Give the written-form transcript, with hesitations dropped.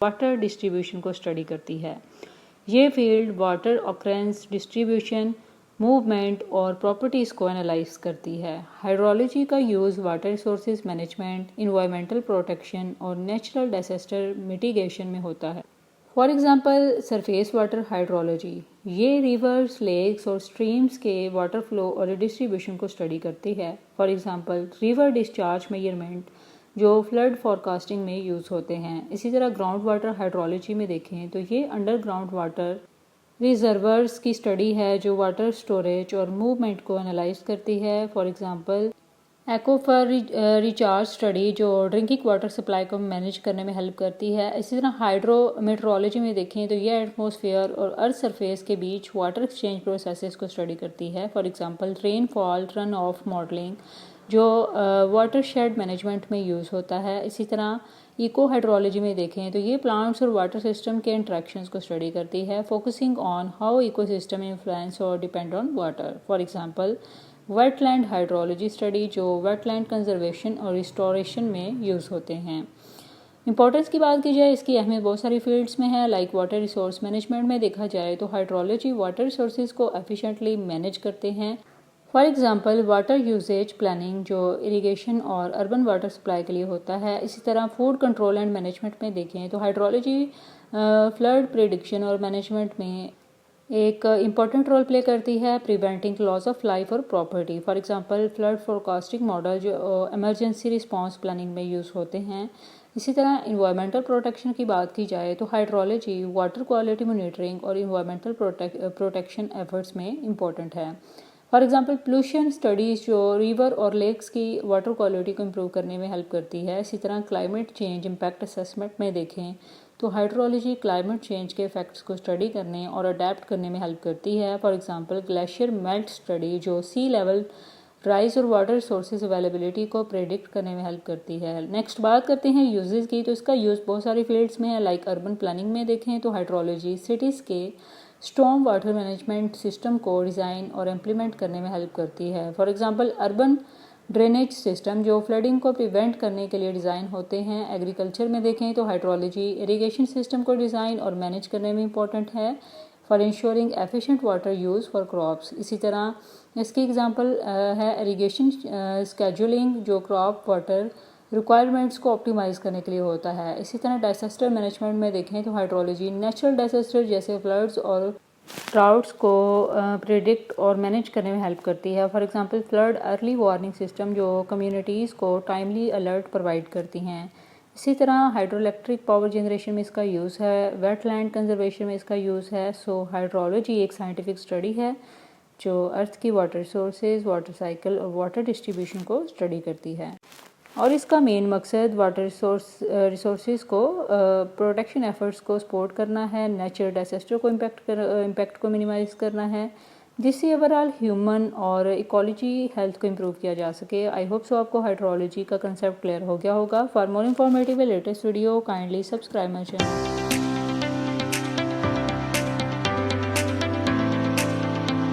Water distribution को study करती है। ये field water occurrence, distribution, movement और प्रॉपर्टीज़ को एनालाइज करती है। हाइड्रोलॉजी का use water resources management, environmental protection और नेचुरल डिजास्टर मिटिगेशन में होता है। For example surface water hydrology, ये रिवर्स, लेक्स और स्ट्रीम्स के वाटर फ्लो और डिस्ट्रीब्यूशन को स्टडी करती है। For example river discharge measurement जो फ्लड फॉरकास्टिंग में यूज़ होते हैं। इसी तरह ग्राउंड वाटर हाइड्रोलॉजी में देखें तो ये अंडरग्राउंड वाटर रिजर्वर्स की स्टडी है जो वाटर स्टोरेज और मूवमेंट को एनालाइज करती है। For example aquifer recharge study जो ड्रिंकिंग वाटर सप्लाई को मैनेज करने में हेल्प करती है। इसी तरह हाइड्रोमेट्रोलॉजी में देखें तो ये एटमॉस्फेयर और अर्थ सरफेस के बीच वाटर एक्सचेंज प्रोसेसेस को स्टडी करती है। For example rainfall run of modelling जो वाटर शेड मैनेजमेंट में यूज़ होता है। इसी तरह इको हाइड्रोलॉजी में देखें तो ये प्लांट्स और वाटर सिस्टम के इंट्रैक्शंस को स्टडी करती है, focusing on how ecosystem influence और depend on water. For example wetland hydrology study जो वेटलैंड कंजर्वेशन और रिस्टोरेशन में यूज़ होते हैं। इंपॉर्टेंस की बात की जाए, इसकी अहमियत बहुत सारी फील्ड्स में है। लाइक वाटर रिसोर्स मैनेजमेंट में देखा जाए तो हाइड्रोलॉजी वाटर रिसोर्सेज को एफिशिएंटली मैनेज करते हैं। For example water usage planning जो इरिगेशन और अर्बन वाटर सप्लाई के लिए होता है। इसी तरह फूड कंट्रोल एंड मैनेजमेंट में देखें तो हाइड्रोलॉजी फ्लड प्रिडिक्शन और मैनेजमेंट में एक इम्पॉर्टेंट रोल प्ले करती है, प्रिवेंटिंग लॉस ऑफ लाइफ और property. For example flood forecasting model जो इमरजेंसी रिस्पांस प्लानिंग में यूज़ होते हैं। इसी तरह इन्वायरमेंटल प्रोटेक्शन की बात की जाए तो हाइड्रोलॉजी वाटर क्वालिटी मॉनिटरिंग और इन्वायरमेंटल प्रोटेक्शन एफर्ट्स में इम्पॉर्टेंट है। फॉर एग्जांपल पोल्यूशन स्टडीज़ जो रिवर और लेक्स की वाटर क्वालिटी को इम्प्रूव करने में हेल्प करती है। इसी तरह क्लाइमेट चेंज इम्पैक्ट असेसमेंट में देखें तो हाइड्रोलॉजी क्लाइमेट चेंज के इफेक्ट्स को स्टडी करने और अडेप्ट करने में हेल्प करती है। For example glacier melt study जो सी लेवल राइज और वाटर रिसोर्सेज अवेलेबिलिटी को प्रेडिक्ट करने में हेल्प करती है। नेक्स्ट बात करते हैं यूजेस की, तो इसका यूज़ बहुत सारी फील्ड्स में है। लाइक अर्बन प्लानिंग में देखें तो हाइड्रोलॉजी सिटीज़ के स्टॉर्म वाटर मैनेजमेंट सिस्टम को डिज़ाइन और इम्प्लीमेंट करने में हेल्प करती है। For example urban drainage system जो फ्लडिंग को प्रिवेंट करने के लिए डिज़ाइन होते हैं। एग्रीकल्चर में देखें तो हाइड्रोलॉजी इरिगेशन सिस्टम को डिज़ाइन और मैनेज करने में इंपॉर्टेंट है for ensuring efficient water use for crops. इसी तरह इसकी एग्जांपल है इरिगेशन स्केड्यूलिंग जो क्रॉप वाटर रिक्वायरमेंट्स को ऑप्टिमाइज़ करने के लिए होता है। इसी तरह डिजास्टर मैनेजमेंट में देखें तो हाइड्रोलॉजी नेचुरल डिजास्टर जैसे फ्लड्स और ड्राउट्स को प्रेडिक्ट और मैनेज करने में हेल्प करती है। For example flood early warning system जो कम्युनिटीज़ को टाइमली अलर्ट प्रोवाइड करती हैं। इसी तरह हाइड्रो इलेक्ट्रिक पावर जनरेशन में इसका यूज़ है, वेटलैंड कंजर्वेशन में इसका यूज़ है। सो हाइड्रोलॉजी एक साइंटिफिक स्टडी है जो अर्थ की वाटर रिसोर्सेज, वाटर साइकिल और वाटर डिस्ट्रीब्यूशन को स्टडी करती है और इसका मेन मकसद वाटर रिसोर्सेज को प्रोटेक्शन एफर्ट्स को सपोर्ट करना है, नेचुरल डिजास्टर को इम्पैक्ट को मिनिमाइज करना है, जिससे ओवरऑल ह्यूमन और इकोलॉजी हेल्थ को इम्प्रूव किया जा सके। आई होप सो आपको हाइड्रोलॉजी का कंसेप्ट क्लियर हो गया होगा। For more informative latest video kindly subscribe my channel.